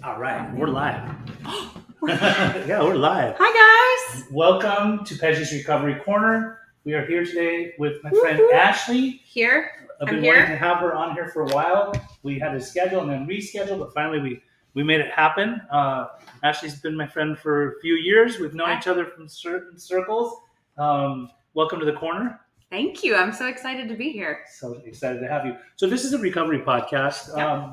All right, we're live. Yeah, we're live. Hi, guys. Welcome to Peggy's Recovery Corner. We are here today with my friend Ashley. Here. I've I'm been here. wanting to have her on here for a while. We had to schedule and then reschedule, but finally we made it happen. Ashley's been my friend for a few years. We've known each other from certain circles. Welcome to the corner. Thank you. I'm so excited to be here. So excited to have you. So this is a recovery podcast. Yeah.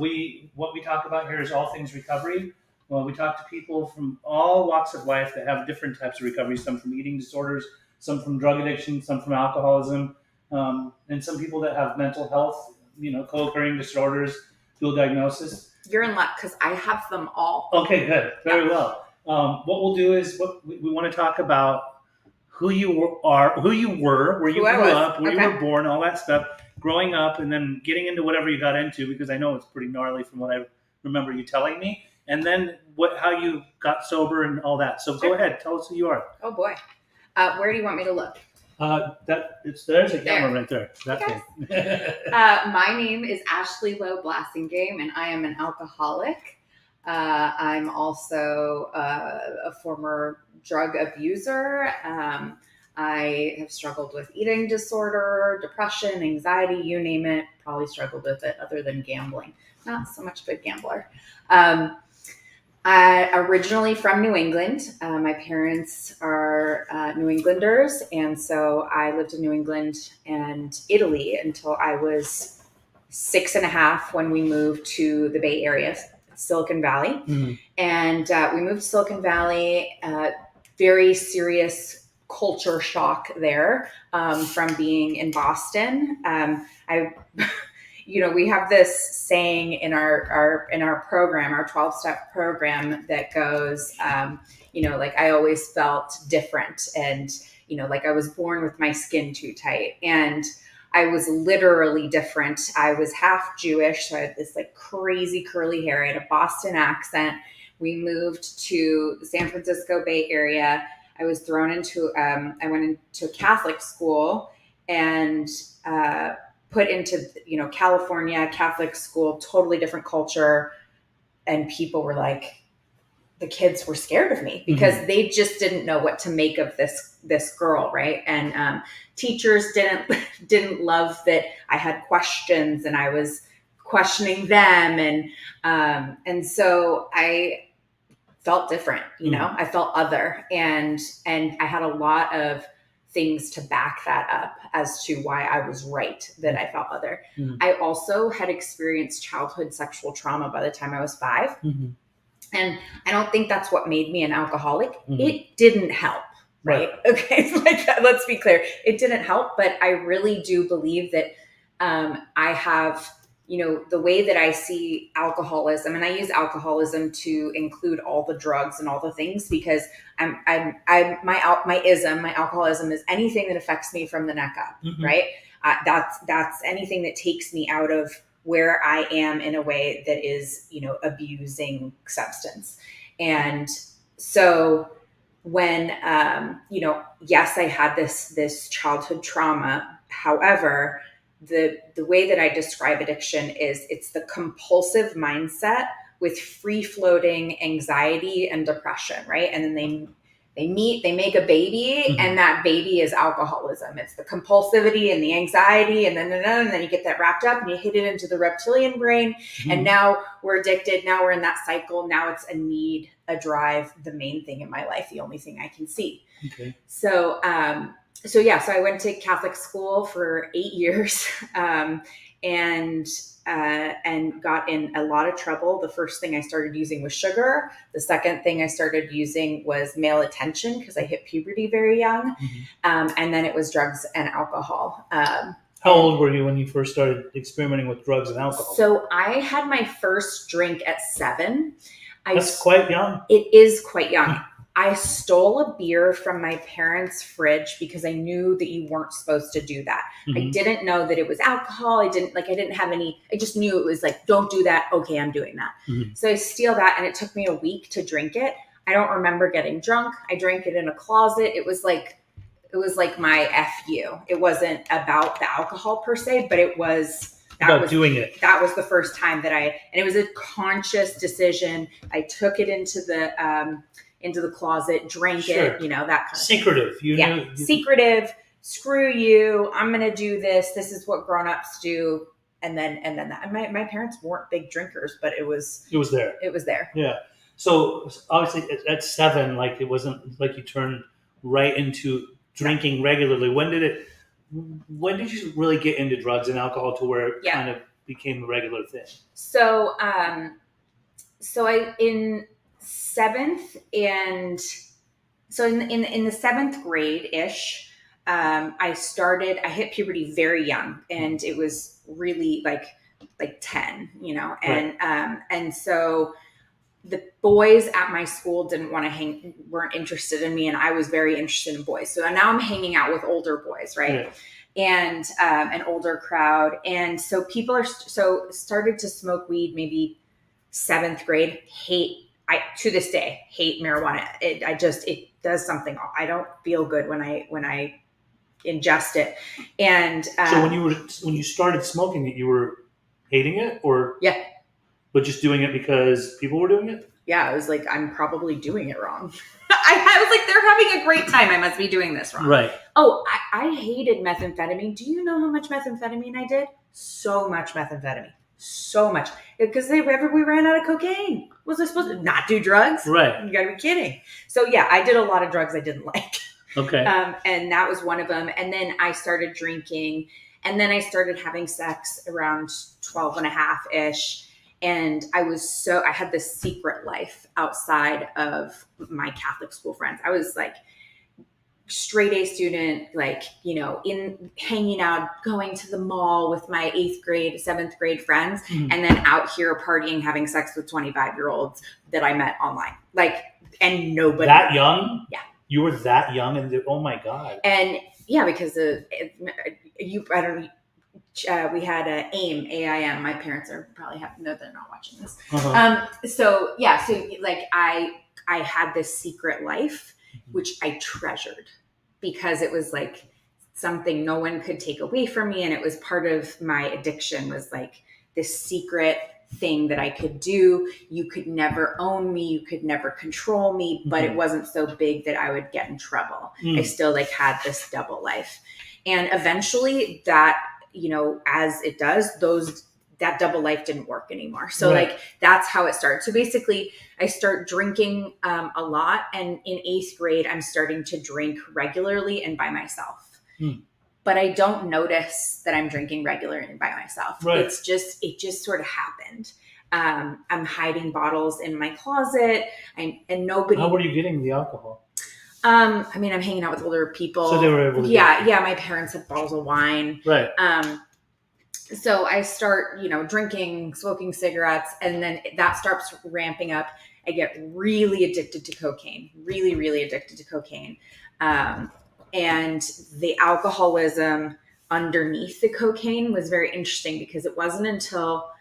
What we talk about here is all things recovery. Well, we talk to people from all walks of life that have different types of recovery. Some from eating disorders, some from drug addiction, some from alcoholism, and some people that have mental health, co-occurring disorders, dual diagnosis. You're in luck because I have them all. Okay, good, very well. What we'll do is we want to talk about who you were, where you grew up, where you were born, all that stuff, growing up, and then getting into whatever you got into, because I know it's pretty gnarly from what I remember you telling me, and then how you got sober and all that. So go ahead, tell us who you are. Oh boy, where do you want me to look? There's a camera right there. That thing. My name is Ashley Loeb Blassingame, and I am an alcoholic. I'm also a former drug abuser. I have struggled with eating disorder, depression, anxiety, you name it. Probably struggled with it other than gambling. Not so much of a gambler. I originally from New England. My parents are New Englanders, and so I lived in New England and Italy until I was 6.5 when we moved to the Bay Area, Silicon Valley. Mm-hmm. And we moved to Silicon Valley, very serious culture shock there from being in Boston. We have this saying in our program, our 12-step program, that goes, I always felt different, and like I was born with my skin too tight, and I was literally different. I was half Jewish, so I had this like crazy curly hair. I had a Boston accent. We moved to the San Francisco Bay Area. I was thrown into, I went into a Catholic school and put into, California Catholic school, totally different culture. And people were like, the kids were scared of me because they just didn't know what to make of this girl, right? And teachers didn't love that I had questions and I was questioning them, and so I felt different, I felt other, and I had a lot of things to back that up as to why I was right that I felt other. I also had experienced childhood sexual trauma by the time I was 5. And I don't think that's what made me an alcoholic. It didn't help, right? Okay, let's be clear. It didn't help, but I really do believe that I have, the way that I see alcoholism, and I use alcoholism to include all the drugs and all the things, because my alcoholism is anything that affects me from the neck up, right? That's anything that takes me out of where I am in a way that is, abusing substance. And so when, yes, I had this childhood trauma. However, the way that I describe addiction is it's the compulsive mindset with free-floating anxiety and depression, right? And then they make a baby, and that baby is alcoholism. It's the compulsivity and the anxiety, and then you get that wrapped up and you hit it into the reptilian brain. And now we're addicted. Now we're in that cycle. Now it's a need, a drive, the main thing in my life, the only thing I can see. Okay. So I went to Catholic school for 8 years, and got in a lot of trouble. The first thing I started using was sugar. The second thing I started using was male attention, because I hit puberty very young. And then it was drugs and alcohol. How old were you when you first started experimenting with drugs and alcohol? So I had my first drink at 7. That's quite young. It is quite young. I stole a beer from my parents' fridge because I knew that you weren't supposed to do that. I didn't know that it was alcohol. I just knew it was like, don't do that. Okay, I'm doing that. So I steal that, and it took me a week to drink it. I don't remember getting drunk. I drank it in a closet. It was like my FU. It wasn't about the alcohol per se, but it was doing it. That was the first time that and it was a conscious decision. I took it into the closet, drank it, that kind of secretive. Thing. Secretive. Screw you. I'm going to do this. This is what grown-ups do. And then that. And my parents weren't big drinkers, but it was there. It was there. Yeah. So obviously at 7, like, it wasn't like you turned right into drinking regularly. When did you really get into drugs and alcohol to where it kind of became a regular thing? So, I in 7th and so in the 7th grade ish, I hit puberty very young, and it was really like 10, and so the boys at my school weren't interested in me, and I was very interested in boys. So now I'm hanging out with older boys, right? Yeah. And an older crowd. And so people started to smoke weed maybe 7th grade. To this day, hate marijuana. It does something. I don't feel good when I ingest it. And so when you started smoking it, you were hating it, or but just doing it because people were doing it? Yeah, I was like, I'm probably doing it wrong. I was like, they're having a great time. I must be doing this wrong. Right. Oh, I hated methamphetamine. Do you know how much methamphetamine I did? So much methamphetamine. So much. Because we ran out of cocaine. Was I supposed to not do drugs? Right. You gotta be kidding. So yeah, I did a lot of drugs I didn't like. Okay. And that was one of them. And then I started drinking. And then I started having sex around 12 and a half-ish. And I had this secret life outside of my Catholic school friends. I was like straight A student, in hanging out, going to the mall with my 8th grade, 7th grade friends, and then out here partying, having sex with 25-year-olds that I met online. And nobody. That young? Yeah. You were that young, and oh my God. And yeah, because we had AIM, AIM. My parents are probably no, they're not watching this. Uh-huh. So I had this secret life, which I treasured because it was like something no one could take away from me. And it was part of my addiction, was like this secret thing that I could do. You could never own me. You could never control me, but it wasn't so big that I would get in trouble. I still had this double life. And eventually that, as it does, that double life didn't work anymore. So that's how it started. So basically I start drinking a lot. And in 8th grade, I'm starting to drink regularly and by myself. But I don't notice that I'm drinking regularly and by myself. Right. It just sort of happened. I'm hiding bottles in my closet, and nobody. How were you getting the alcohol? I'm hanging out with older people. So they were able to. Yeah. My parents had bottles of wine. Right. So I start, drinking, smoking cigarettes, and then that starts ramping up. I get really addicted to cocaine. Really, really addicted to cocaine. And the alcoholism underneath the cocaine was very interesting, because it wasn't until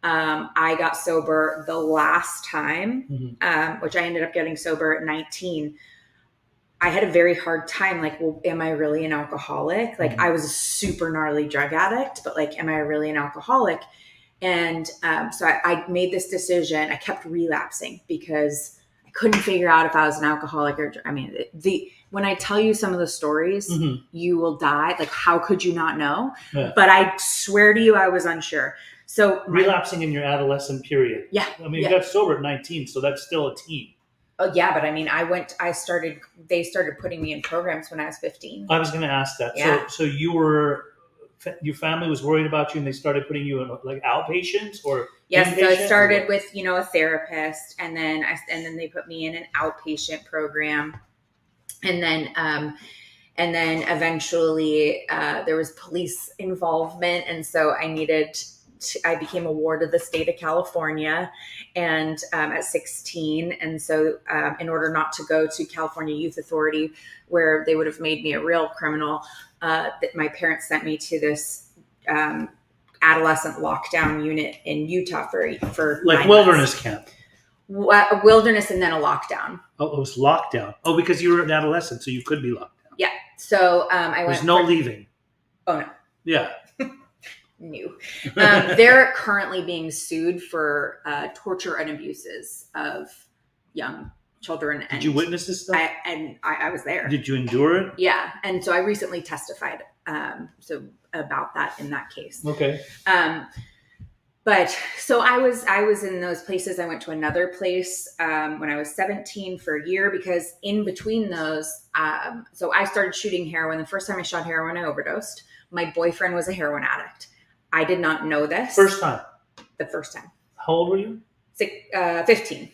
I got sober the last time, which I ended up getting sober at 19. I had a very hard time. Am I really an alcoholic? I was a super gnarly drug addict, but am I really an alcoholic? And so I made this decision. I kept relapsing because I couldn't figure out if I was an alcoholic or, when I tell you some of the stories, you will die. How could you not know? Yeah. But I swear to you, I was unsure. So relapsing in your adolescent period. Yeah. You got sober at 19, so that's still a teen. Oh yeah, but they started putting me in programs when I was 15. I was going to ask that. Yeah. So your family was worried about you, and they started putting you in outpatients or yes. So I started with a therapist, and then they put me in an outpatient program, and then eventually there was police involvement, and so I became a ward of the state of California, and at 16. And so in order not to go to California Youth Authority, where they would have made me a real criminal, that my parents sent me to this adolescent lockdown unit in Utah for wilderness camp. A wilderness and then a lockdown. Oh, it was lockdown. Oh, because you were an adolescent, so you could be locked down. Yeah. So There's no leaving. Oh no. Yeah. new. They're currently being sued for torture and abuses of young children. Did you witness this stuff? I was there. Did you endure it? Yeah, and so I recently testified about that in that case. Okay. But so I was in those places. I went to another place when I was 17 for a year, because in between those, so I started shooting heroin. The first time I shot heroin, I overdosed. My boyfriend was a heroin addict. I did not know this. First time? The first time. How old were you? 15.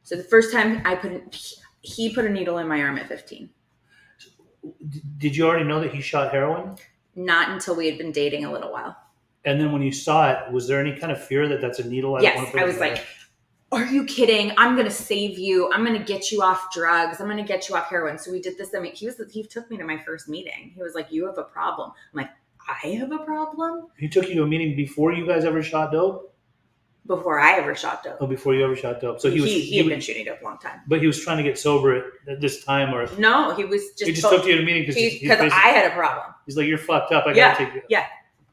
So the first time he put a needle in my arm at 15. Did you already know that he shot heroin? Not until we had been dating a little while. And then when you saw it, was there any kind of fear that that's a needle? Yes, I was like, are you kidding? I'm going to save you. I'm going to get you off drugs. I'm going to get you off heroin. So we did this. I mean, he took me to my first meeting. He was like, you have a problem. I'm like, I have a problem? He took you to a meeting before you guys ever shot dope? Before I ever shot dope. Oh, before you ever shot dope. So he had been shooting dope a long time. But he was trying to get sober at this time, or no, he was just. He just took you to a meeting because I had a problem. He's like, you're fucked up. I gotta take you. Yeah.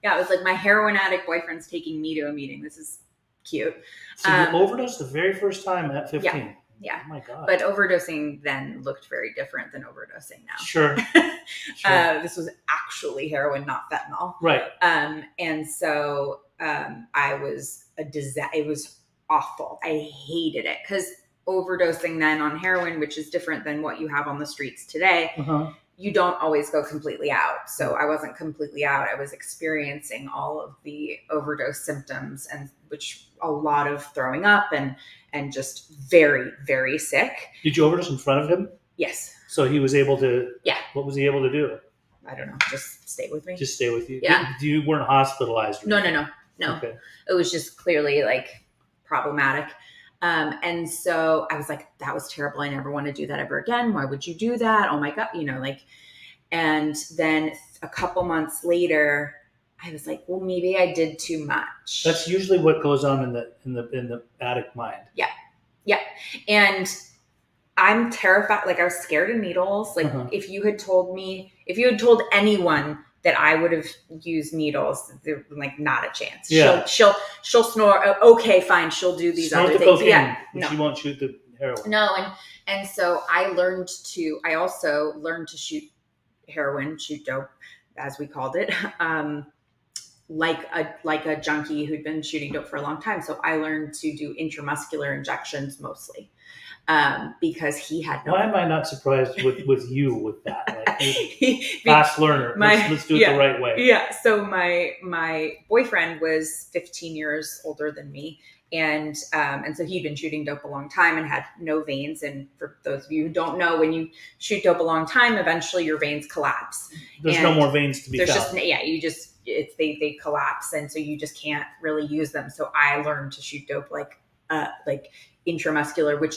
It was like my heroin addict boyfriend's taking me to a meeting. This is cute. So you overdosed the very first time at 15. Yeah. Oh my God. But overdosing then looked very different than overdosing now. Sure. This was actually heroin, not fentanyl. Right. And so I was it was awful. I hated it, because overdosing then on heroin, which is different than what you have on the streets today, you don't always go completely out. So I wasn't completely out. I was experiencing all of the overdose symptoms, and which a lot of throwing up and just very, very sick. Did you overdose in front of him? Yes. So he was able to. Yeah. What was he able to do? I don't know. Just stay with me. Just stay with you. Yeah. You weren't hospitalized. No. Okay. It was just clearly like problematic. And so I was like, that was terrible. I never want to do that ever again. Why would you do that? Oh my God. And then a couple months later, I was like, well, maybe I did too much. That's usually what goes on in the addict mind. Yeah. Yeah. And I'm terrified. Like, I was scared of needles. Like if you had told anyone that I would have used needles, they're like, not a chance. Yeah. She'll snore. Okay, fine. She'll do these other things. Yeah. No. She won't shoot the heroin. No. And so I also learned to shoot heroin, shoot dope, as we called it, like a junkie who'd been shooting dope for a long time. So I learned to do intramuscular injections mostly. Because he had no. Why am I not surprised with you with that? Like, fast learner. Let's do it the right way. Yeah. So my boyfriend was 15 years older than me, and so he'd been shooting dope a long time and had no veins. And for those of you who don't know, when you shoot dope a long time, eventually your veins collapse. There's no more veins to be found. They collapse, and so you just can't really use them. So I learned to shoot dope like intramuscular, which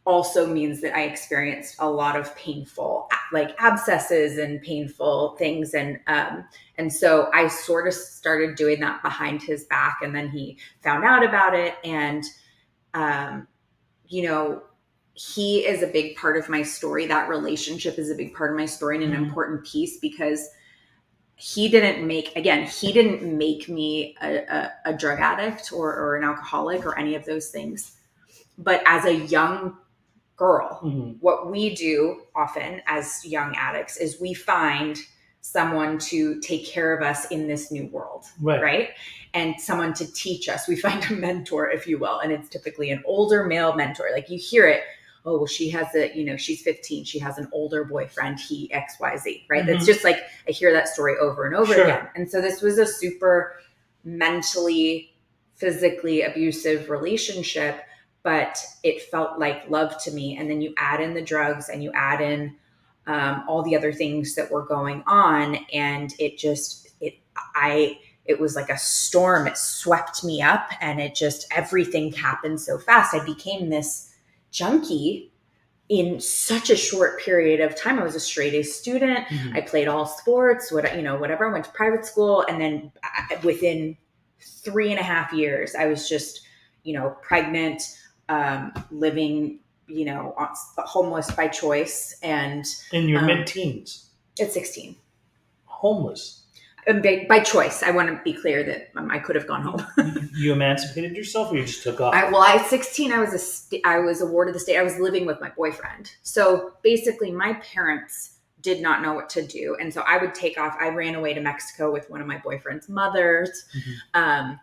also means that I experienced a lot of painful, like abscesses and painful things. And so I sort of started doing that behind his back, and then he found out about it. And, he is a big part of my story. That relationship is a big part of my story and an important piece, because he didn't make me a drug addict or an alcoholic or any of those things. But as a young girl, what we do often as young addicts is we find someone to take care of us in this new world, right? And someone to teach us. We find a mentor, if you will, and it's typically an older male mentor. Like, you hear it, oh, well, she has she's 15, she has an older boyfriend, he XYZ, right? That's just like, I hear that story over and over again. And so this was a super mentally, physically abusive relationship, but it felt like love to me. And then you add in the drugs, and you add in all the other things that were going on. And it was like a storm. It swept me up, and everything happened so fast. I became this junkie in such a short period of time. I was a straight A student. I played all sports, whatever. I went to private school. And then within 3.5 years, I was just, pregnant, living, homeless by choice. And in your mid-teens? At 16. Homeless? By choice. I want to be clear that I could have gone home. You emancipated yourself, or you just took off? At 16, I was awarded the state. I was living with my boyfriend. So basically, my parents did not know what to do, and so I would take off. I ran away to Mexico with one of my boyfriend's mothers, and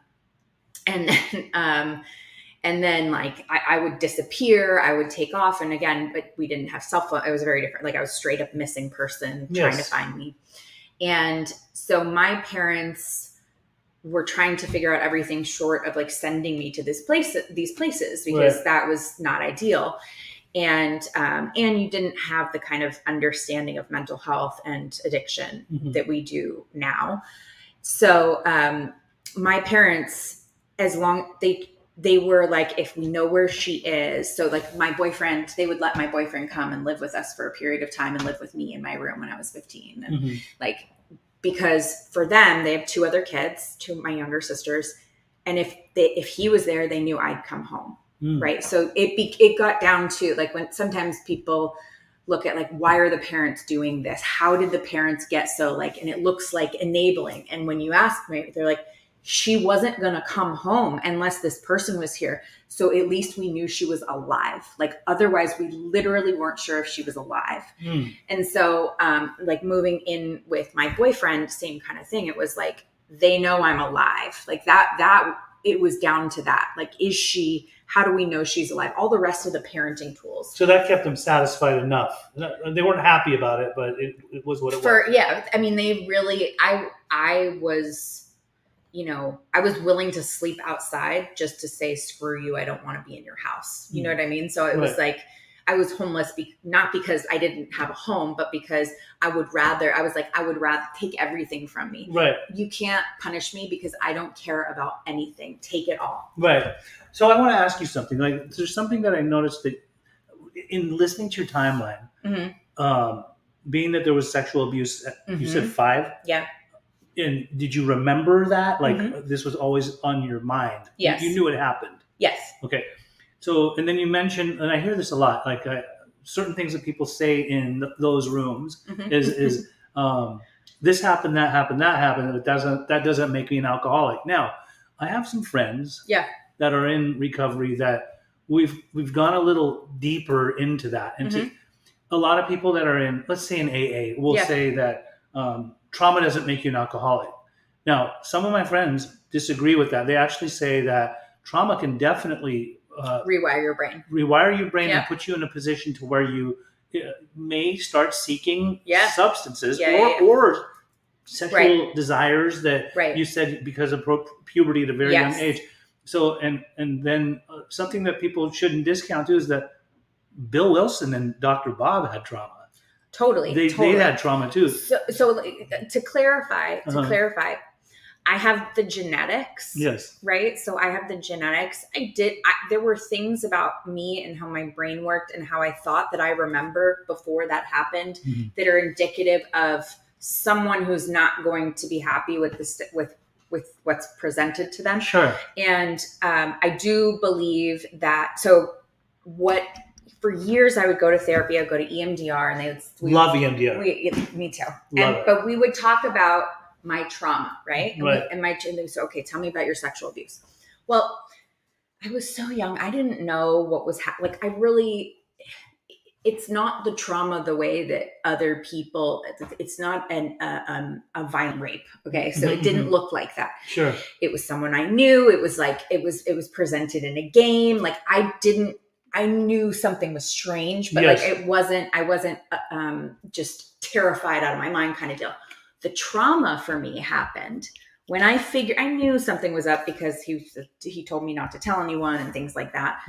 then like I would disappear. I would take off, and again, but we didn't have cell phone. It was very different. Like I was straight up missing person trying to find me. And so my parents were trying to figure out everything short of like sending me to these places because that was not ideal. And you didn't have the kind of understanding of mental health and addiction that we do now. So my parents, as long they were like, if we know where she is, so like my boyfriend, they would let my boyfriend come and live with us for a period of time and live with me in my room when I was 15. And like, because for them, they have 2 other kids, 2 of my younger sisters. And if he was there, they knew I'd come home. Right. So it got down to like when sometimes people look at like, why are the parents doing this? How did the parents get so like, and it looks like enabling. And when you ask me, they're like, she wasn't going to come home unless this person was here. So at least we knew she was alive. Like otherwise we literally weren't sure if she was alive. And so like moving in with my boyfriend, same kind of thing. It was like, they know I'm alive. Like that it was down to that. Like, how do we know she's alive? All the rest of the parenting tools. So that kept them satisfied enough. They weren't happy about it, but it was what it was. Yeah. I mean, they really, I was, I was willing to sleep outside just to say, screw you. I don't want to be in your house. You know what I mean? So it was like, I was homeless, not because I didn't have a home, but because I would rather take everything from me. Right. You can't punish me because I don't care about anything. Take it all. Right. So I want to ask you something. Like, there's something that I noticed that in listening to your timeline, being that there was sexual abuse, you said 5? Yeah. And did you remember that? Like, this was always on your mind? Yes. You knew it happened? Yes. Okay. So, and then you mentioned, and I hear this a lot, like certain things that people say in those rooms is this happened, that happened, that happened. That doesn't make me an alcoholic. Now, I have some friends that are in recovery that we've gone a little deeper into that. And a lot of people that are in, let's say in AA, will say that trauma doesn't make you an alcoholic. Now, some of my friends disagree with that. They actually say that trauma can definitely rewire your brain and put you in a position to where you may start seeking substances or sexual desires that you said because of puberty at a very young age. So, and then something that people shouldn't discount too is that Bill Wilson and Dr. Bob had trauma. Totally. They had trauma too. So to clarify, I have the genetics. Yes. Right. So I have the genetics. There were things about me and how my brain worked and how I thought that I remember before that happened that are indicative of someone who's not going to be happy with with what's presented to them. Sure. And I do believe that. So for years I would go to therapy. I'd go to EMDR, and love EMDR. Me too. But we would talk about my trauma, right? And they would say, okay, tell me about your sexual abuse. Well, I was so young. I didn't know what was happening. Like it's not the trauma the way that other people, it's not a violent rape. Okay. So it didn't look like that. Sure. It was someone I knew. It was like, it was presented in a game. Like I knew something was strange, but like I wasn't just terrified out of my mind kind of deal. The trauma for me happened when I knew something was up because he told me not to tell anyone and things like that.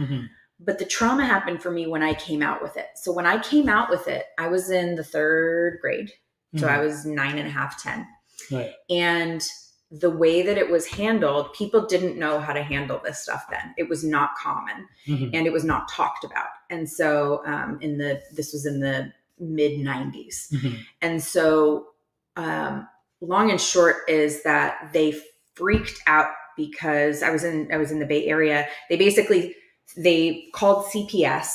But the trauma happened for me when I came out with it. So when I came out with it, I was in the 3rd grade. So I was 9.5, 10. Right. And the way that it was handled, people didn't know how to handle this stuff then. It was not common and it was not talked about. And so this was in the mid 90s. And so long and short is that they freaked out because I was in the Bay Area. They called CPS.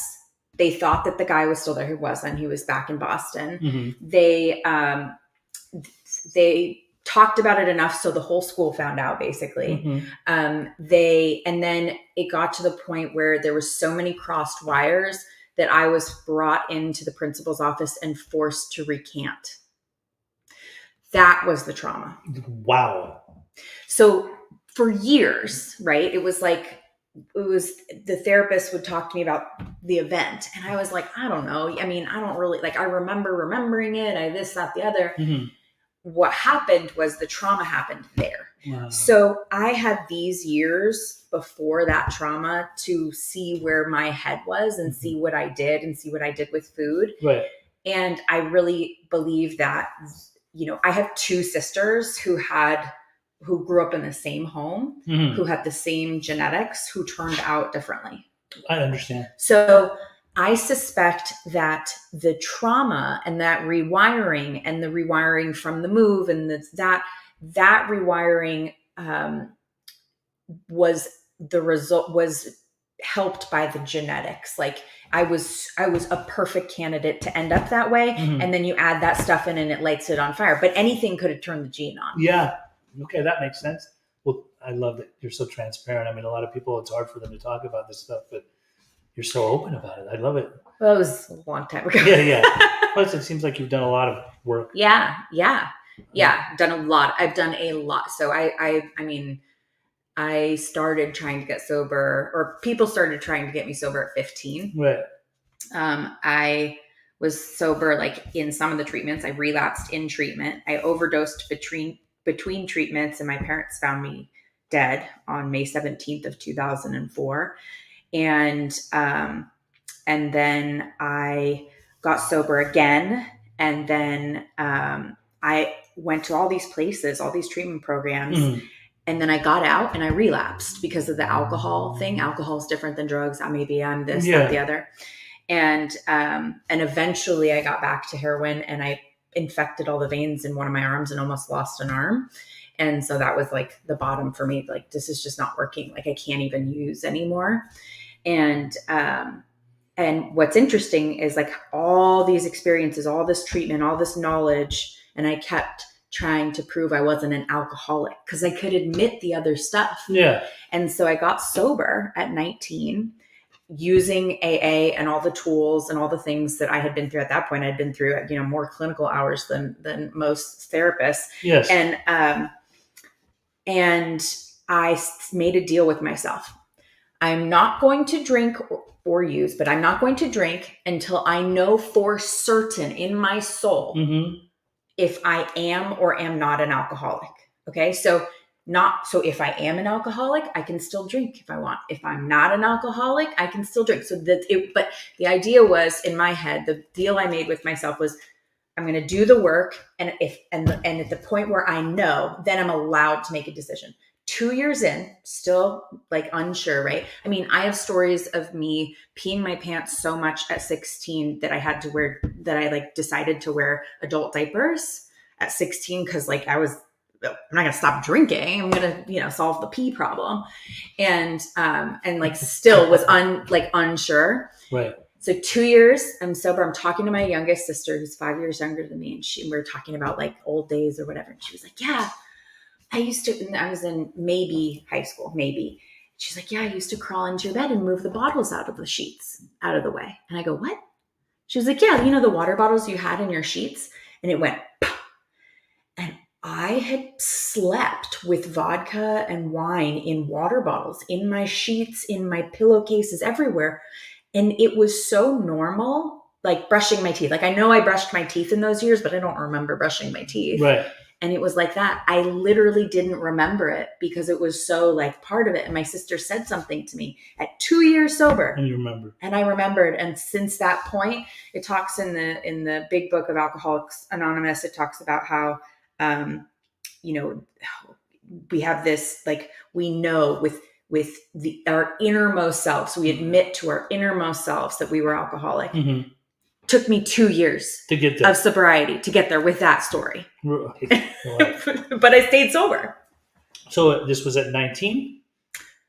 They thought that the guy was still there. He wasn't. He was back in Boston. They talked about it enough so the whole school found out, basically. And then it got to the point where there were so many crossed wires that I was brought into the principal's office and forced to recant. That was the trauma. Wow. So for years, right, it was the therapist would talk to me about the event, and I was like, I don't know. I mean, I don't really, I remember remembering it. This, that, the other. What happened was the trauma happened there. Wow. So I had these years before that trauma to see where my head was and see what I did and see what I did with food. Right. And I really believe that, I have two sisters who grew up in the same home, who had the same genetics, who turned out differently. I understand. So I suspect that the trauma and that rewiring and the rewiring from the move and that rewiring was the result, was helped by the genetics. Like I was a perfect candidate to end up that way. And then you add that stuff in and it lights it on fire. But anything could have turned the gene on. Yeah. Okay, that makes sense. Well, I love that you're so transparent. I mean, a lot of people, it's hard for them to talk about this stuff, but you're so open about it. I love it. Well, it was a long time ago. Yeah. Plus, it seems like you've done a lot of work. Yeah. Done a lot. I've done a lot. So I mean, I started trying to get sober, or people started trying to get me sober at 15. Right. I was sober, in some of the treatments. I relapsed in treatment. I overdosed between treatments, and my parents found me dead on May 17th of 2004. And then I got sober again. And then I went to all these places, all these treatment programs. And then I got out and I relapsed because of the alcohol thing. Alcohol is different than drugs. Maybe I'm this, that, the other. And eventually I got back to heroin, and I infected all the veins in one of my arms and almost lost an arm. And so that was the bottom for me. This is just not working. I can't even use anymore. And what's interesting is all these experiences, all this treatment, all this knowledge, and I kept trying to prove I wasn't an alcoholic because I could admit the other stuff. Yeah. And so I got sober at 19 using AA and all the tools and all the things that I had been through at that point. I'd been through, more clinical hours than most therapists. Yes. And I made a deal with myself. I'm not going to drink or use, but I'm not going to drink until I know for certain in my soul if I am or am not an alcoholic. Okay. So if I am an alcoholic, I can still drink if I want. If I'm not an alcoholic, I can still drink. But the idea was in my head, the deal I made with myself was I'm going to do the work. And at the point where I know, then I'm allowed to make a decision. 2 years in, still unsure, right? I mean, I have stories of me peeing my pants so much at 16 that I decided to wear adult diapers at 16 because I'm not going to stop drinking. I'm going to, solve the pee problem. And still was unsure. Right. So 2 years, I'm sober. I'm talking to my youngest sister who's 5 years younger than me. And we were talking about old days or whatever. And she was like, yeah, I was in maybe high school, maybe. She's like, yeah, I used to crawl into your bed and move the bottles out of the sheets, out of the way. And I go, what? She was like, yeah, the water bottles you had in your sheets. And it went, pop. And I had slept with vodka and wine in water bottles, in my sheets, in my pillowcases, everywhere. And it was so normal, brushing my teeth. I know I brushed my teeth in those years, but I don't remember brushing my teeth. Right. And it was like that. I literally didn't remember it because it was so part of it. And my sister said something to me at 2 years sober. And you remember. And I remembered. And since that point, it talks in the big book of Alcoholics Anonymous, it talks about how, we have this, we know with our innermost selves, we admit to our innermost selves that we were alcoholic. Took me 2 years to get there of sobriety to get there with that story. Right. But I stayed sober. So this was at 19?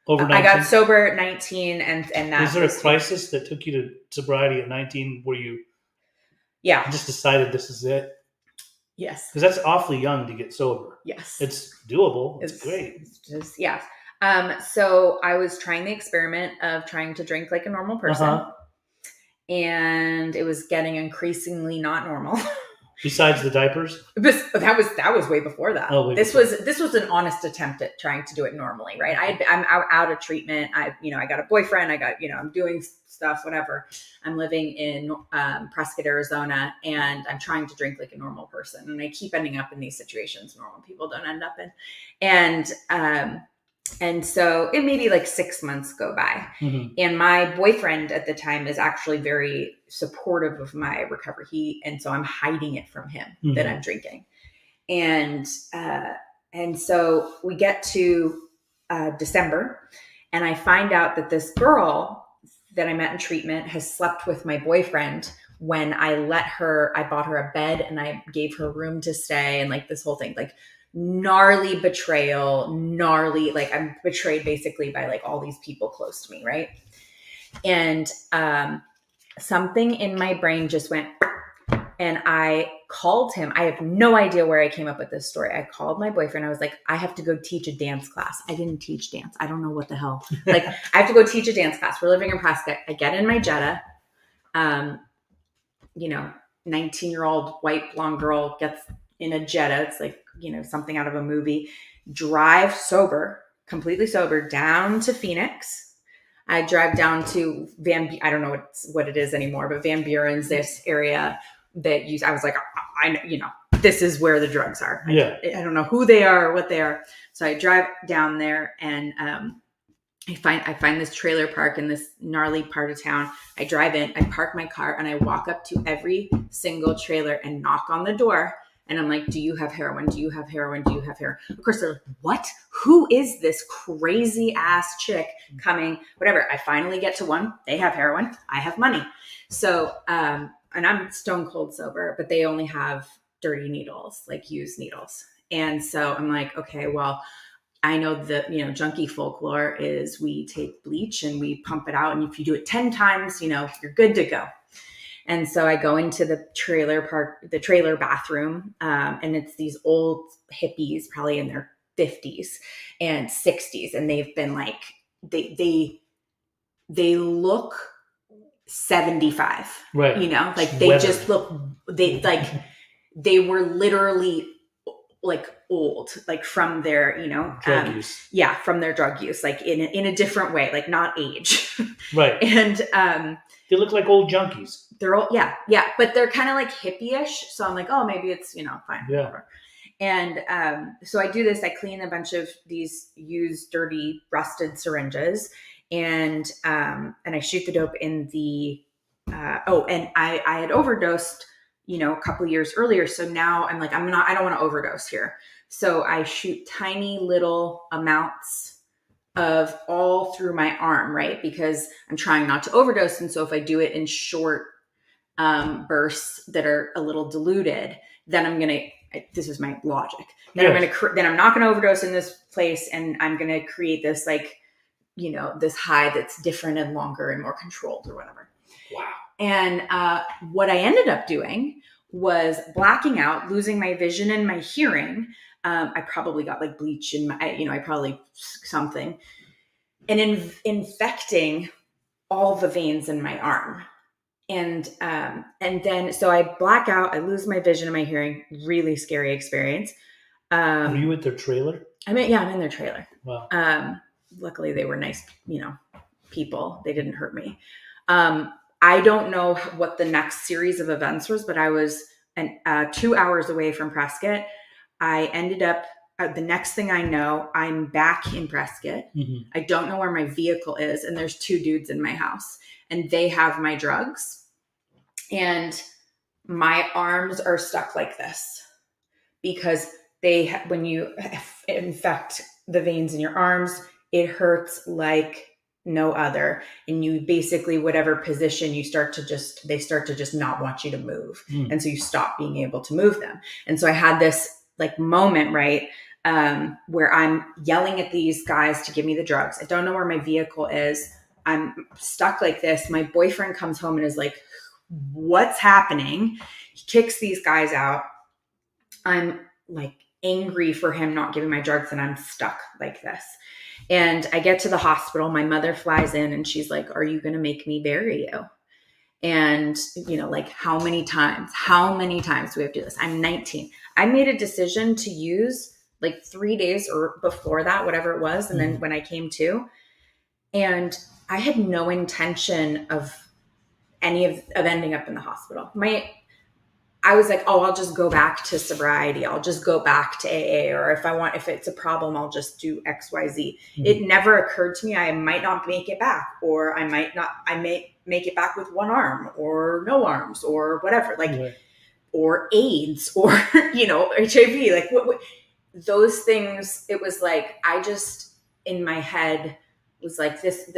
Over 19? I got sober at 19 and that was there a crisis that took you to sobriety at 19 where you just decided this is it? Yes. Because that's awfully young to get sober. Yes. It's doable. It's great. It's just, yeah. So I was trying the experiment of trying to drink like a normal person. And it was getting increasingly not normal. Besides the diapers? That was way before that. Oh, this was an honest attempt at trying to do it normally, right? I'm out of treatment. I got a boyfriend. I got, I'm doing stuff, whatever. I'm living in Prescott, Arizona, and I'm trying to drink like a normal person. And I keep ending up in these situations normal people don't end up in. And so it maybe like 6 months go by. Mm-hmm. And my boyfriend at the time is actually very supportive of my recovery. And so I'm hiding it from him that I'm drinking. And so we get to December, and I find out that this girl that I met in treatment has slept with my boyfriend when I bought her a bed and I gave her room to stay, and like this whole thing, like gnarly betrayal, like I'm betrayed basically by like all these people close to me, right? And something in my brain just went, and I called him. I have no idea where I came up with this story. I called my boyfriend. I was like, I have to go teach a dance class. I didn't teach dance. I don't know what the hell. Like, I have to go teach a dance class. We're living in Prescott. I get in my Jetta. 19-year-old white blonde girl gets in a Jetta. It's like, something out of a movie. Drive sober, completely sober, down to Phoenix. I drive down to I don't know what it is anymore, but Van Buren's, this area that I was like, I know, this is where the drugs are. Yeah. I don't know who they are or what they are. So I drive down there, and I find this trailer park in this gnarly part of town. I drive in, I park my car, and I walk up to every single trailer and knock on the door. And I'm like, do you have heroin? Do you have heroin? Do you have heroin? Of course, they're like, what? Who is this crazy ass chick coming? Whatever. I finally get to one. They have heroin. I have money. So, and I'm stone cold sober, but they only have dirty needles, like used needles. And so I'm like, okay, well, I know that, junkie folklore is we take bleach and we pump it out. And if you do it 10 times, you're good to go. And so I go into the trailer bathroom, and it's these old hippies, probably in their 50s and 60s. And they've been like, they look 75, right? Like they just look, they were literally like old, like from their, drug use. Yeah, from their drug use, like in a different way, like not age. Right. And they look like old junkies. They're all, yeah, but they're kind of like hippie-ish. So I'm like, oh, maybe it's, fine. Yeah. Whatever. And so I do this. I clean a bunch of these used, dirty, rusted syringes, and I shoot the dope in the. And I had overdosed, a couple of years earlier. So now I'm like, I don't want to overdose here. So I shoot tiny little amounts of all through my arm, right? Because I'm trying not to overdose. And so if I do it in short bursts that are a little diluted, then this is my logic. Then yes. Then I'm not going to overdose in this place, and I'm going to create this this high that's different and longer and more controlled or whatever. Wow. And what I ended up doing was blacking out, losing my vision and my hearing. I probably got like bleach in my, I probably something, and infecting all the veins in my arm. And then, so I black out, I lose my vision and my hearing. Really scary experience. Were you at their trailer? I'm in their trailer. Wow. Luckily they were nice, people. They didn't hurt me. I don't know what the next series of events was, but I was 2 hours away from Prescott. I ended up, the next thing I know, I'm back in Prescott. Mm-hmm. I don't know where my vehicle is. And there's 2 dudes in my house, and they have my drugs. And my arms are stuck like this because when you infect the veins in your arms, it hurts like no other. And you basically, whatever position they start to just not want you to move. Mm. And so you stop being able to move them. And so I had this moment, right, where I'm yelling at these guys to give me the drugs. I don't know where my vehicle is. I'm stuck like this. My boyfriend comes home and is like, what's happening? He kicks these guys out. I'm like angry for him not giving my drugs, and I'm stuck like this. And I get to the hospital, my mother flies in and she's like, are you going to make me bury you? And, like how many times do we have to do this? I'm 19. I made a decision to use like 3 days or before that, whatever it was. And then when I came to, and I had no intention of any of ending up in the hospital. I was like, oh, I'll just go back to sobriety. I'll just go back to AA. Or if it's a problem, I'll just do X, Y, Z. Mm-hmm. It never occurred to me I might not make it back, or I may make it back with one arm or no arms or whatever, or AIDS or, HIV, like what those things. It was like, I just, in my head was like, this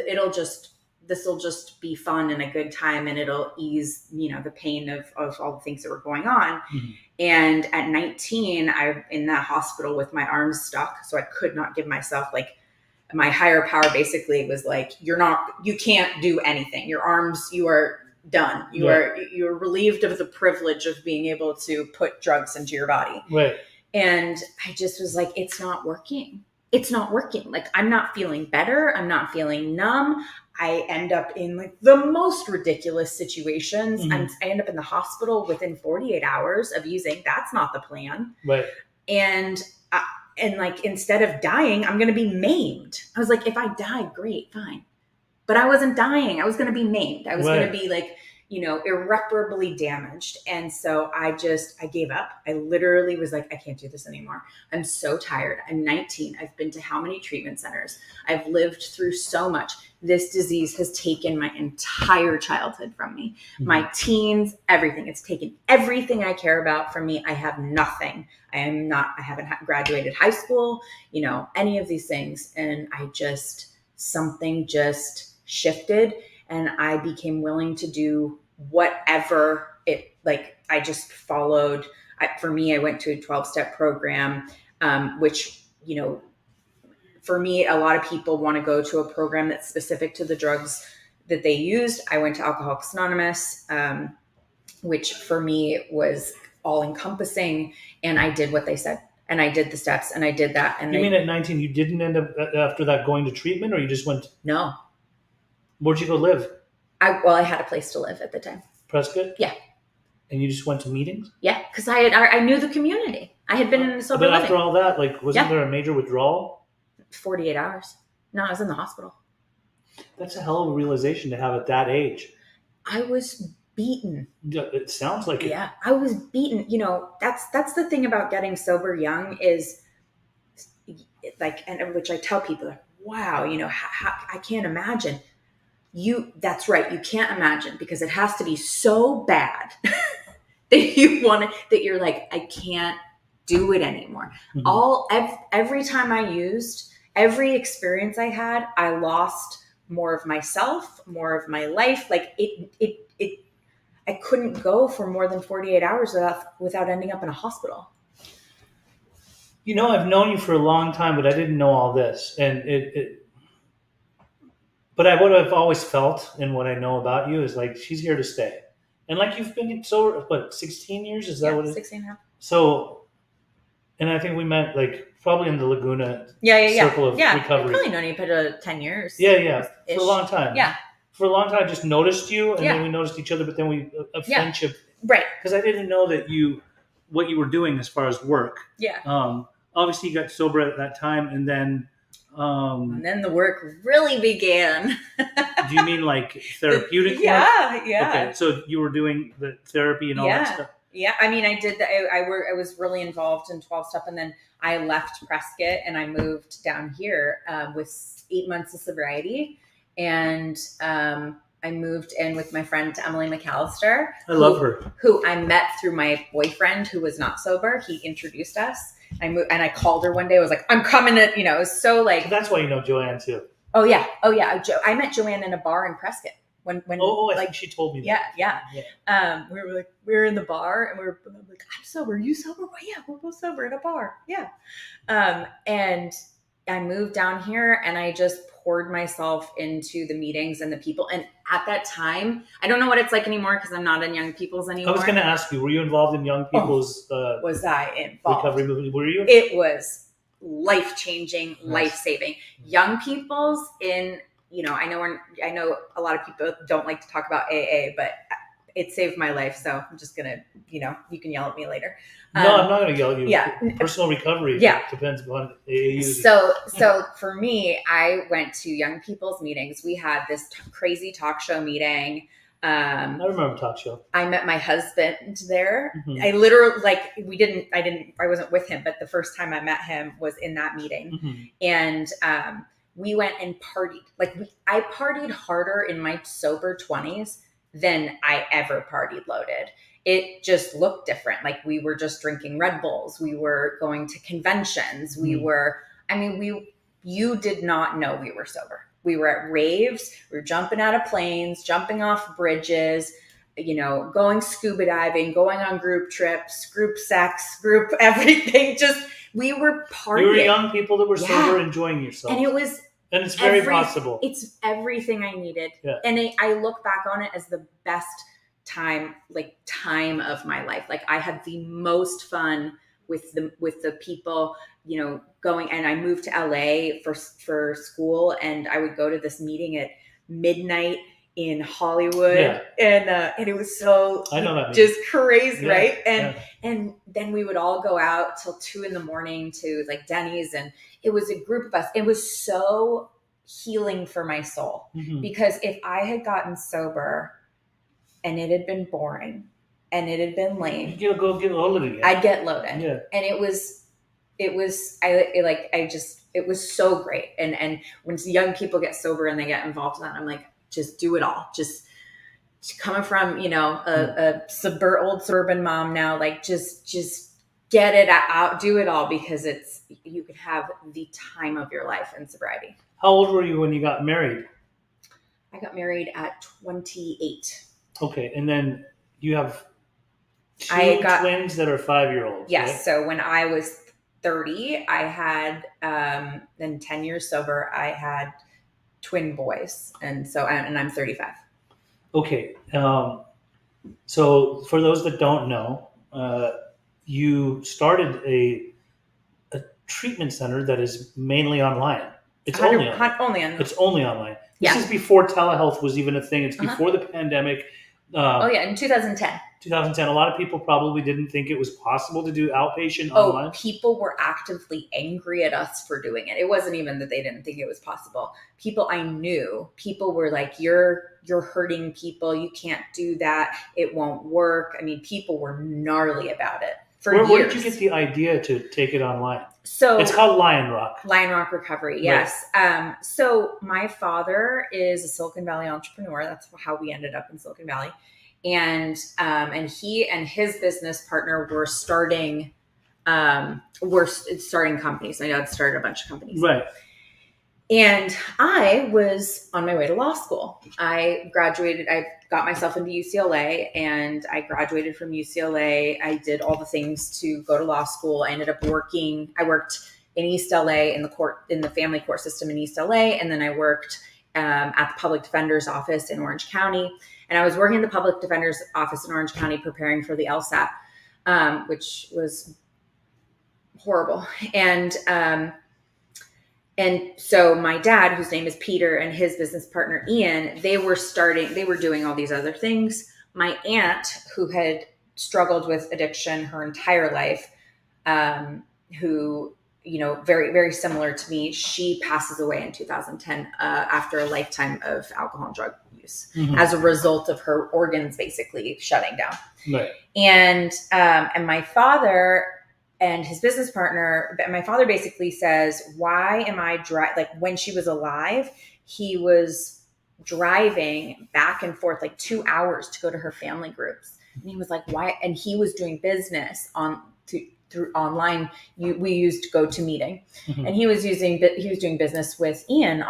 will just be fun and a good time, and it'll ease, the pain of all the things that were going on. Mm-hmm. And at 19, I'm in that hospital with my arms stuck. So I could not give myself, like, my higher power basically was like, you can't do anything. Your arms, you are done. You're relieved of the privilege of being able to put drugs into your body. Right. And I just was like, it's not working. It's not working. Like, I'm not feeling better. I'm not feeling numb. I end up in like the most ridiculous situations. Mm-hmm. I end up in the hospital within 48 hours of using. That's not the plan. Right. And like, instead of dying, I'm going to be maimed. I was like, if I die, great, fine. But I wasn't dying. I was going to be maimed. I was going to be like, irreparably damaged. And so I gave up. I literally was like, I can't do this anymore. I'm so tired. I'm 19. I've been to how many treatment centers? I've lived through so much. This disease has taken my entire childhood from me, mm-hmm. my teens, everything. It's taken everything I care about from me. I have nothing. I haven't graduated high school, any of these things. And something just shifted, and I became willing to do whatever it, like, I just followed. For me, I went to a 12-step program, which, for me, a lot of people want to go to a program that's specific to the drugs that they used. I went to Alcoholics Anonymous, which for me was all encompassing, and I did what they said, and I did the steps, and I did that. And you mean at 19, you didn't end up after that going to treatment, or you just went? No. Where'd you go live? I had a place to live at the time. Prescott? Yeah. And you just went to meetings? Yeah, because I knew the community. I had been in the sober living. But after all that, like, wasn't there a major withdrawal? 48 hours. No, I was in the hospital. That's a hell of a realization to have at that age. I was beaten. It sounds like it. Yeah, I was beaten. That's the thing about getting sober young is, like, and which I tell people, like, wow, I can't imagine. That's right. You can't imagine, because it has to be so bad that you're like, I can't do it anymore. Mm-hmm. Every time I used, every experience I had, I lost more of myself, more of my life. Like I couldn't go for more than 48 hours without ending up in a hospital. I've known you for a long time, but I didn't know all this. And but what I've always felt, and what I know about you, is like, she's here to stay. And like, you've been sober, 16 years? Is that what it is? 16 now. So, and I think we met like probably in the Laguna circle of recovery. I've probably known you for 10 years. Yeah. For a long time. Yeah. For a long time, I just noticed you, and then we noticed each other, but then we, a friendship. Right. Because I didn't know what you were doing as far as work. Yeah. Obviously you got sober at that time, and then the work really began. Do you mean like therapeutic work? Yeah. Okay, so you were doing the therapy and all that stuff? Yeah, I mean, I did. I was really involved in 12-step, and then I left Prescott and I moved down here with 8 months of sobriety, and I moved in with my friend Emily McAllister. I love her. Who I met through my boyfriend, who was not sober. He introduced us. I moved, and I called her one day. I was like, I'm coming to, it was so like. That's why you know Joanne too. Oh yeah. I met Joanne in a bar in Prescott. I think she told me that. Yeah. We were in the bar, and I'm like, I'm sober. Are you sober? Well, yeah, we're both sober in a bar. Yeah. And I moved down here and I just poured myself into the meetings and the people. And at that time, I don't know what it's like anymore because I'm not in young people's anymore. I was going to ask you, were you involved in young people's was I involved? Recovery movement? Were you? It was life-changing, life-saving. Young people's I know a lot of people don't like to talk about AA, but it saved my life. So I'm just going to, you can yell at me later. No, I'm not going to yell at you. Yeah. Personal recovery depends on AA. So for me, I went to young people's meetings. We had this crazy talk show meeting. I remember talk show. I met my husband there. Mm-hmm. I literally I wasn't with him, but the first time I met him was in that meeting. Mm-hmm. And we went and partied. I partied harder in my sober 20s than I ever partied loaded. It just looked different. Like we were just drinking Red Bulls. We were going to conventions. You did not know we were sober. We were at raves. We were jumping out of planes, jumping off bridges, going scuba diving, going on group trips, group sex, group everything. Just, we were partying. You were young people that were sober, enjoying yourself. And it's very possible. It's everything I needed. Yeah. And I look back on it as the best time of my life. Like I had the most fun with the people, going, and I moved to LA for school, and I would go to this meeting at midnight in Hollywood, and it was so just crazy, right? And then we would all go out till 2 a.m. to like Denny's, and it was a group of us. It was so healing for my soul, because if I had gotten sober and it had been boring and it had been lame, you'd go get loaded again. I'd get loaded, and it was so great. And when young people get sober and they get involved in that, I'm like, just do it all. Just coming from, a old suburban mom now, like just get it out, do it all, because you could have the time of your life in sobriety. How old were you when you got married? I got married at 28. Okay. And then you have twins that are 5-year-olds. Yes. Right? So when I was 30, I had, then 10 years sober, I had twin boys. And I'm 35. Okay. So for those that don't know, you started a treatment center that is mainly online. It's only online. It's only online. This is before telehealth was even a thing. It's before the pandemic. In 2010. 2010. A lot of people probably didn't think it was possible to do outpatient online. People were actively angry at us for doing it. It wasn't even that they didn't think it was possible. People I knew, people were like, you're hurting people. You can't do that. It won't work. I mean, people were gnarly about it for years. Where did you get the idea to take it online? So it's called Lionrock. Lionrock Recovery, yes. Right. So my father is a Silicon Valley entrepreneur. That's how we ended up in Silicon Valley. And he and his business partner were starting companies. My dad started a bunch of companies. Right. And I was on my way to law school. I graduated. I got myself into UCLA, and I graduated from UCLA. I did all the things to go to law school. I ended up working. I worked in East LA in the family court system in East LA, and then I worked at the public defender's office in Orange County. And I was working in the public defender's office in Orange County preparing for the LSAT, which was horrible. And so my dad, whose name is Peter, and his business partner, Ian, they were doing all these other things. My aunt, who had struggled with addiction her entire life, who, very, very similar to me, she passes away in 2010 after a lifetime of alcohol and drug use as a result of her organs basically shutting down. Right. And my father and his business partner, my father basically says, why am I when she was alive, he was driving back and forth 2 hours to go to her family groups. And he was like, why? And he was doing business through online. We used GoToMeeting, and he was doing business with Ian,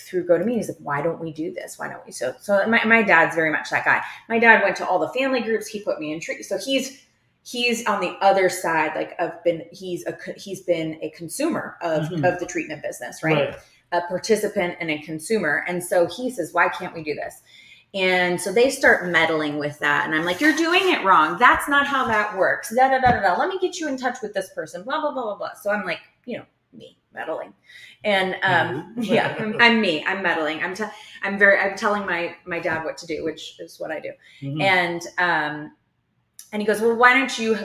through GoToMeeting. He's like, why don't we do this? Why don't we? So my dad's very much that guy. My dad went to all the family groups. He put me in treatment. So he's on the other side, like he's been a consumer of the treatment business, right? A participant and a consumer. And so he says, why can't we do this? And so they start meddling with that. And I'm like, you're doing it wrong. That's not how that works. Da, da, da, da, da. Let me get you in touch with this person, blah, blah, blah, blah, blah. So I'm like, me meddling. And yeah, I'm me. I'm meddling. I'm telling my dad what to do, which is what I do. And he goes, well, why don't you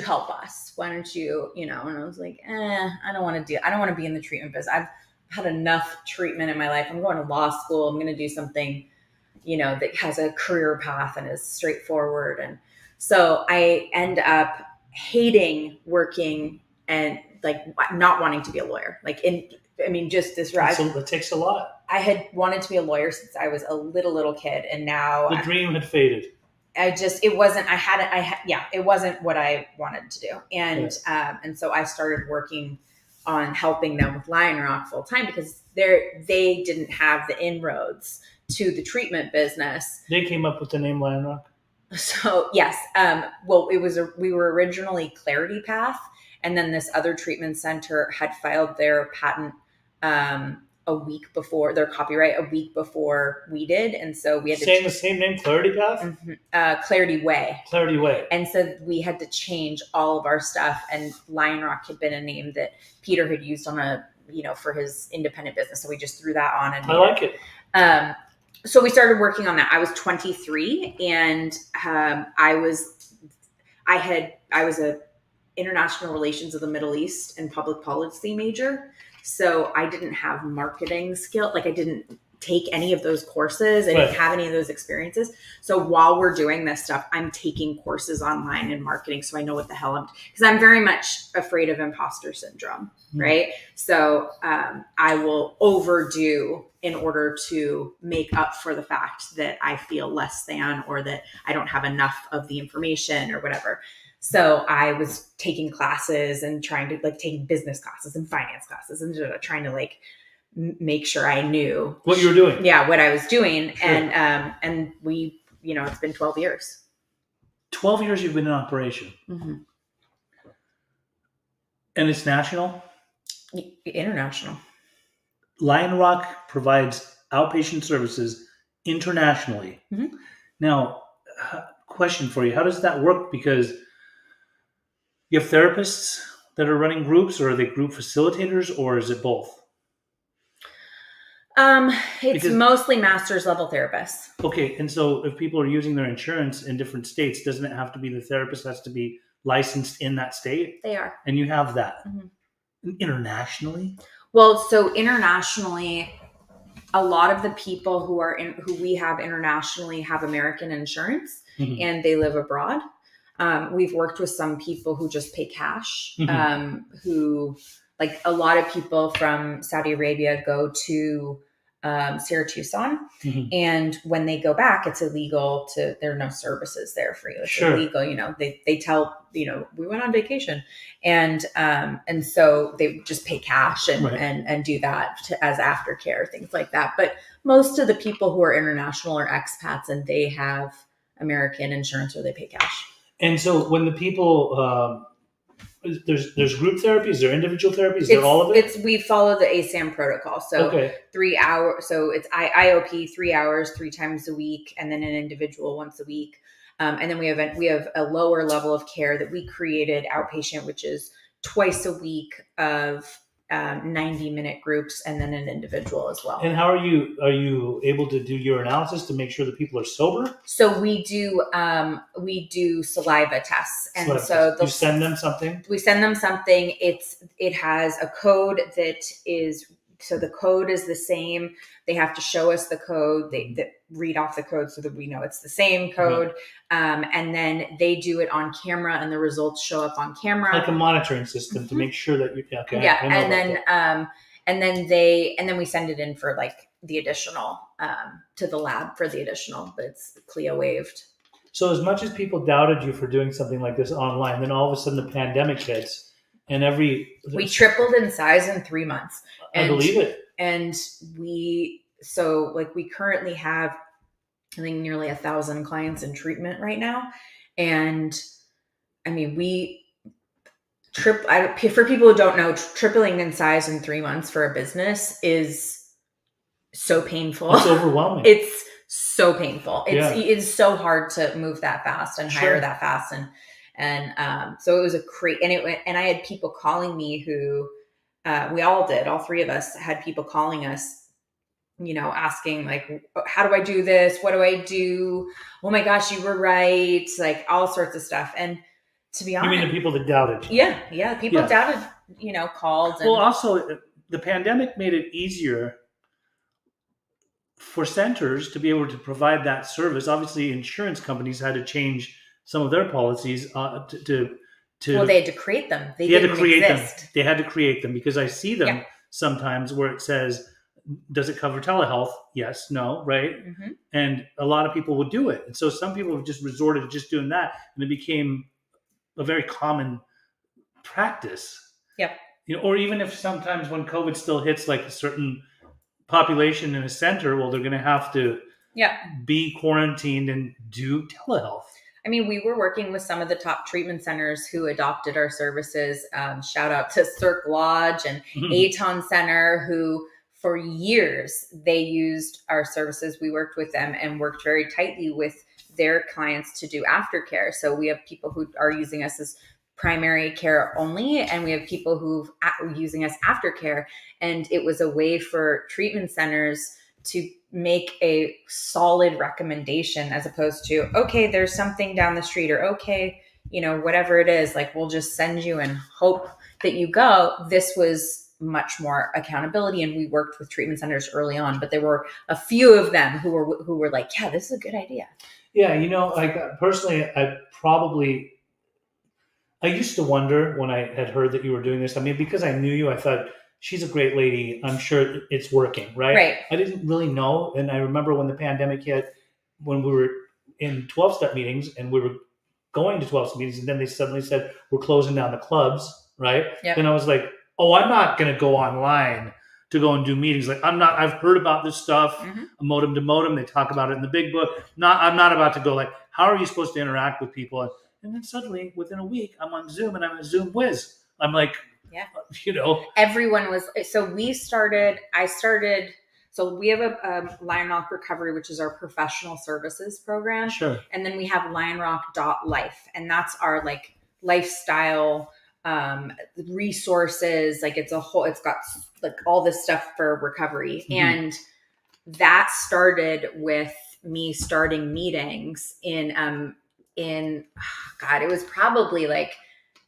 help us? Why don't you, and I was like, I don't want to be in the treatment business. I've had enough treatment in my life. I'm going to law school. I'm going to do something, that has a career path and is straightforward. And so I end up hating working and like not wanting to be a lawyer. Just this ride. So it takes a lot. I had wanted to be a lawyer since I was a little kid. And now the dream had faded. It wasn't what I wanted to do. And, and so I started working on helping them with Lionrock full time because they didn't have the inroads to the treatment business. They came up with the name Lionrock. So yes. We were originally Clarity Path, and then this other treatment center had filed their patent, a week before their copyright, a week before we did. And so we had the same name, Clarity Path? Clarity Way. Clarity Way. And so we had to change all of our stuff. And Lionrock had been a name that Peter had used on for his independent business. So we just threw that on. And I like it. So we started working on that. I was 23 and I was a international relations of the Middle East and public policy major. So I didn't have marketing skill. Like I didn't take any of those courses. I didn't have any of those experiences. So while we're doing this stuff, I'm taking courses online in marketing. So I know what the hell because I'm very much afraid of imposter syndrome, right? So I will overdo in order to make up for the fact that I feel less than, or that I don't have enough of the information or whatever. So I was taking classes and trying to taking business classes and finance classes and trying to make sure I knew what you were doing. Yeah, what I was doing. Sure. And we, it's been 12 years. 12 years you've been in operation. Mm-hmm. And it's national? International. Lionrock provides outpatient services internationally. Mm-hmm. Now, question for you. How does that work? Because you have therapists that are running groups, or are they group facilitators, or is it both? It's mostly master's level therapists. Okay. And so if people are using their insurance in different states, doesn't it have to be the therapist has to be licensed in that state? They are. And you have that. Mm-hmm. Internationally? Well, so internationally, a lot of the people who we have internationally have American insurance, mm-hmm. and they live abroad. We've worked with some people who just pay cash, mm-hmm. Who a lot of people from Saudi Arabia go to Sarah Tucson, mm-hmm. and when they go back, it's illegal there are no services there for you. It's sure. illegal, they tell, we went on vacation, and so they just pay cash and, right. and do that as aftercare, things like that. But most of the people who are international are expats, and they have American insurance or they pay cash. And so when the people, there's group therapy, is there individual therapy? Is there all of it? We follow the ASAM protocol. So 3 hours, so it's IOP 3 hours, 3 times a week, and then an individual once a week. And then we have a lower level of care that we created, outpatient, which is twice a week of 90-minute groups, and then an individual as well. And how are you able to do your analysis to make sure that people are sober? So we do saliva tests, and so you send them something. We send them something. It has a code that is. So the code is the same. They have to show us the code. They read off the code so that we know it's the same code. Mm-hmm. And then they do it on camera, and the results show up on camera, like a monitoring system, mm-hmm. to make sure that you. Okay. Yeah, and then we send it in for the additional to the lab for the additional, but it's CLIA waived. So as much as people doubted you for doing something like this online, then all of a sudden the pandemic hits. And we tripled in size in 3 months. I believe it. And we currently have, I think, nearly 1,000 clients in treatment right now. And for people who don't know, tripling in size in 3 months for a business is so painful. It's overwhelming. It's so painful. It's so hard to move that fast and hire that fast. And so it was and I had people calling me who, we all did, all three of us had people calling us, asking like, how do I do this? What do I do? Oh my gosh, you were right. Like all sorts of stuff. And to be honest, you mean the people that doubted? Yeah. People doubted, called. Well, also the pandemic made it easier for centers to be able to provide that service. Obviously, insurance companies had to change some of their policies well, they had to create them. They had to create exist. Them. They had to create them because I see them sometimes where it says, does it cover telehealth? Yes, no, right? Mm-hmm. And a lot of people would do it. And so some people have just resorted to just doing that, and it became a very common practice. Yep. Or even if sometimes when COVID still hits like a certain population in a center, well, they're going to have to be quarantined and do telehealth. I mean, we were working with some of the top treatment centers who adopted our services. Shout out to Cirque Lodge and Aton Center, who for years they used our services. We worked with them and worked very tightly with their clients to do aftercare. So we have people who are using us as primary care only, and we have people who are using us aftercare. And it was a way for treatment centers to make a solid recommendation as opposed to, okay, there's something down the street, or okay, whatever it is, like we'll just send you and hope that you go. This was much more accountability, and we worked with treatment centers early on, but there were a few of them who were like, yeah, this is a good idea. Yeah, like personally, I used to wonder when I had heard that you were doing this. I mean, because I knew you, I thought, she's a great lady. I'm sure it's working, right? Right. I didn't really know. And I remember when the pandemic hit, when we were in 12-step meetings and we were going to 12-step meetings, and then they suddenly said, we're closing down the clubs, right? Yep. And I was like, oh, I'm not going to go online to go and do meetings. Like I've heard about this stuff, modem to modem. They talk about it in the big book. I'm not about to go like, how are you supposed to interact with people? And then suddenly within a week, I'm on Zoom and I'm a Zoom whiz. I'm like, everyone was. So we have a Lionrock Recovery, which is our professional services program. Sure. And then we have lionrock.life. And that's our like lifestyle resources. Like it's got like all this stuff for recovery. Mm-hmm. And that started with me starting meetings in it was probably like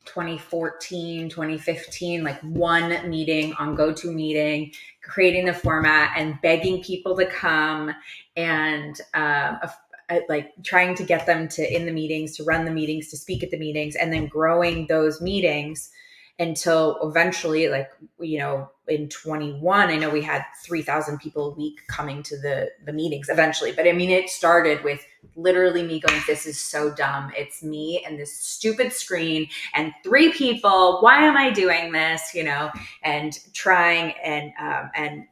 2014, 2015, like one meeting on GoToMeeting, creating the format and begging people to come and like trying to get them to in the meetings, to run the meetings, to speak at the meetings, and then growing those meetings until eventually, like, in 21, I know we had 3,000 people a week coming to the meetings eventually. But I mean, it started with literally me going, this is so dumb. It's me and this stupid screen and 3 people. Why am I doing this? And trying and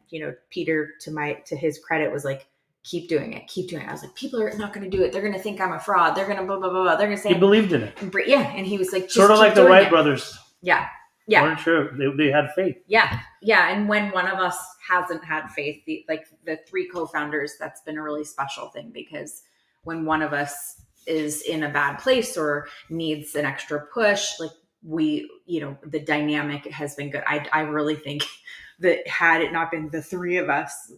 Peter, to his credit, was like, keep doing it. I was like, people are not going to do it. They're going to think I'm a fraud. They're going to blah, blah, blah, blah. They're going to say, he believed in it. Yeah. And he was like, just sort of like the Wright brothers. Yeah. Weren't sure. They had faith. Yeah. And when one of us hasn't had faith, the 3 co-founders, that's been a really special thing, because when one of us is in a bad place or needs an extra push, like the dynamic has been good. I really think that had it not been the 3 of us,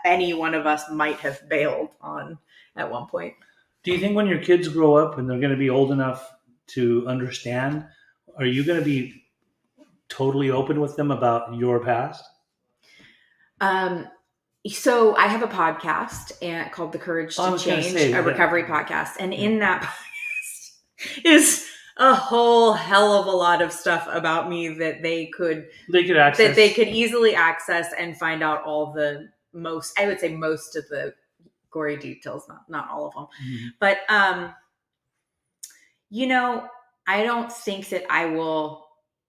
any one of us might have bailed on at one point. Do you think when your kids grow up and they're going to be old enough to understand, are you going to be totally open with them about your past? So I have a podcast called The Courage to Change, a recovery podcast. And in that podcast is a whole hell of a lot of stuff about me that they could access, that they could easily access and find out all the most of the gory details, not all of them. Mm-hmm. But, I don't think that I will.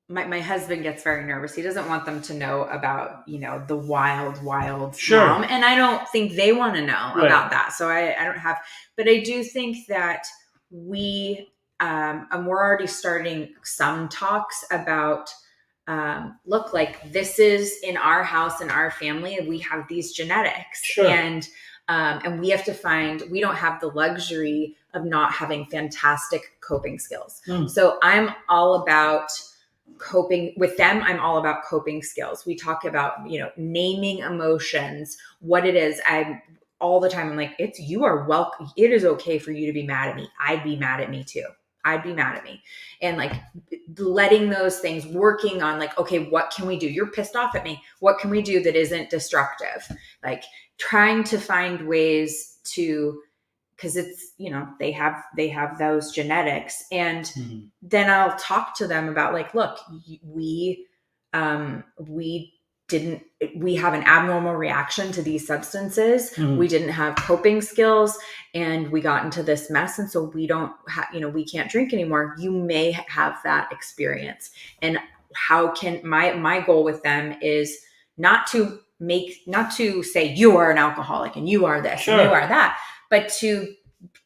My husband gets very nervous. He doesn't want them to know about, the wild mom. And I don't think they want to know about that. So I don't have, but I do think that we and we're already starting some talks about, look, like this is in our house, in our family, we have these genetics. Sure. And we have to we don't have the luxury of not having fantastic coping skills. So I'm all about coping with them. I'm all about coping skills. We talk about, naming emotions, what it is. All the time, I'm like, you are welcome. It is okay for you to be mad at me. I'd be mad at me too. I'd be mad at me. And like letting those things, working on like, okay, what can we do? You're pissed off at me. What can we do that isn't destructive? Like trying to find ways to, because it's, they have those genetics. And then I'll talk to them about like, look, we have an abnormal reaction to these substances. We didn't have coping skills and we got into this mess. And so we don't we can't drink anymore. You may have that experience. And how can my goal with them is not to say you are an alcoholic and you are this and you are that, but to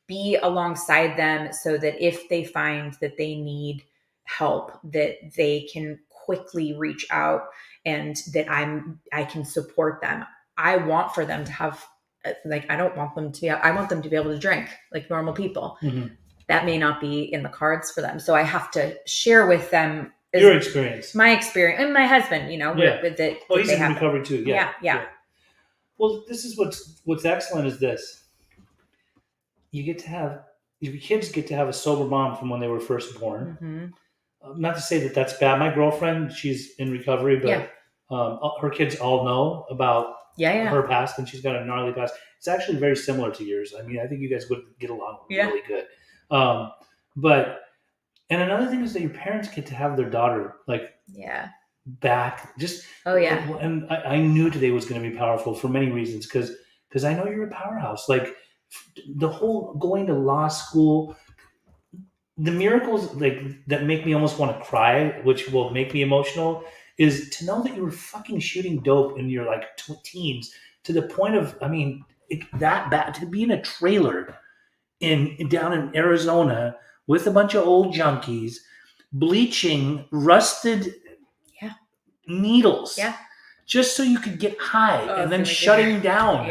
be alongside them so that if they find that they need help, that they can quickly reach out and that I can support them. I want for them to have, like, I want them to be able to drink like normal people. That may not be in the cards for them. So I have to share with them your experience, my experience, and my husband, with it. Oh, he's in recovery too. Yeah. Well, this is what's excellent is this. Your kids get to have a sober mom from when they were first born. Not to say that that's bad. My girlfriend, she's in recovery, but her kids all know about her past, and she's got a gnarly past. It's actually very similar to yours. I mean, I think you guys would get along really good. And another thing is that your parents get to have their daughter back. Just and I knew today was going to be powerful for many reasons because I know you're a powerhouse. Like the whole going to law school. The miracles that make me almost want to cry, which will make me emotional, is to know that you were fucking shooting dope in your teens to the point of, that bad, to be in a trailer down in Arizona with a bunch of old junkies, bleaching rusted needles, just so you could get high, and then shutting down,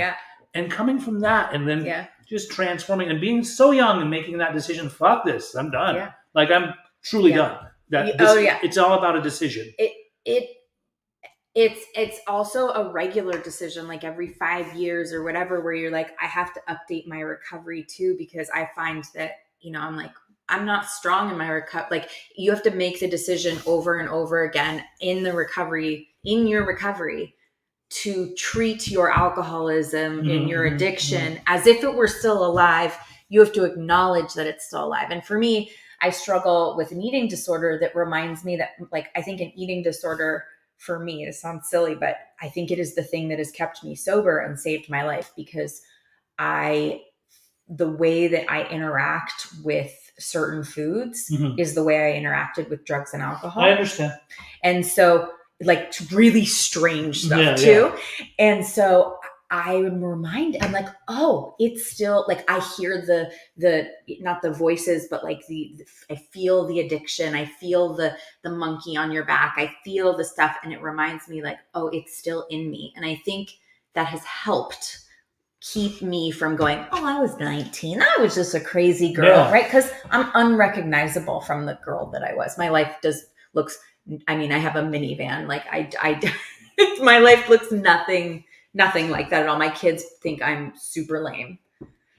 and coming from that, and then just transforming and being so young and making that decision. Fuck this, I'm done. Like I'm truly done. It's all about a decision. It's also a regular decision, like every 5 years or whatever, where you're like, I have to update my recovery too, because I find that, I'm like, I'm not strong in my recovery. Like you have to make the decision over and over again in your recovery, to treat your alcoholism and your addiction as if it were still alive. You have to acknowledge that it's still alive. And for me, I struggle with an eating disorder that reminds me that, like, I think an eating disorder for me, it sounds silly, but I think it is the thing that has kept me sober and saved my life, because the way that I interact with certain foods is the way I interacted with drugs and alcohol. I understand. And so like really strange stuff too. And so I'm like, oh, it's still like, I hear the not the voices, but like I feel the addiction. I feel the monkey on your back. I feel the stuff. And it reminds me like, oh, it's still in me. And I think that has helped keep me from going, oh, I was 19. I was just a crazy girl, right? Because I'm unrecognizable from the girl that I was. My life looks, I have a minivan. Like my life looks nothing like that at all. My kids think I'm super lame.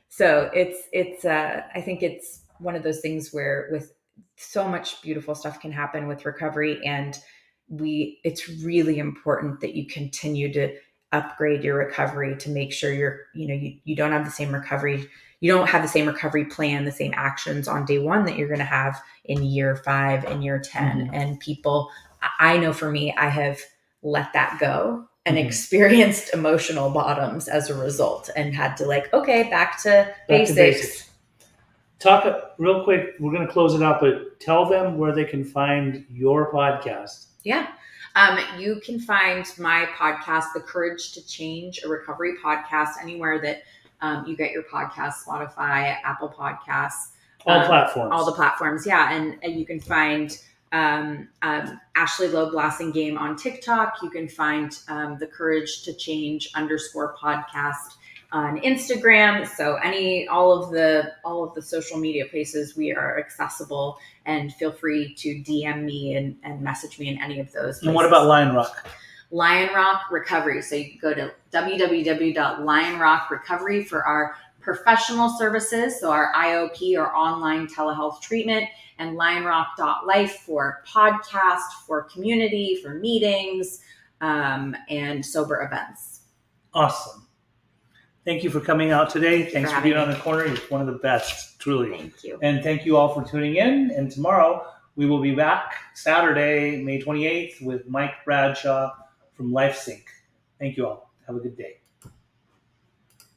So it's I think it's one of those things where with so much beautiful stuff can happen with recovery, and it's really important that you continue to upgrade your recovery to make sure you don't have the same recovery. You don't have the same recovery plan, the same actions on day one that you're going to have in year 5 and year 10. And people, I know for me, I have let that go and experienced emotional bottoms as a result, and had to back to basics. Talk real quick. We're going to close it out, but tell them where they can find your podcast. Yeah. You can find my podcast, The Courage to Change, a recovery podcast, anywhere that you get your podcast, Spotify, Apple Podcasts. All platforms. All the platforms, yeah. And you can find Ashley Loeb Blassingame on TikTok. You can find the Courage to Change _podcast on Instagram. So all of the social media places, we are accessible, and feel free to DM me and message me in any of those places. And what about Lionrock? Lionrock Recovery. So you can go to www.lionrock recovery for our professional services, so our IOP or online telehealth treatment, and lionrock.life for podcast, for community, for meetings, and sober events. Awesome. Thank you for coming out today. Thanks for being on the corner. You're one of the best, truly. Thank you. And thank you all for tuning in. And tomorrow we will be back Saturday, May 28th with Mike Bradshaw from LifeSync. Thank you all. Have a good day.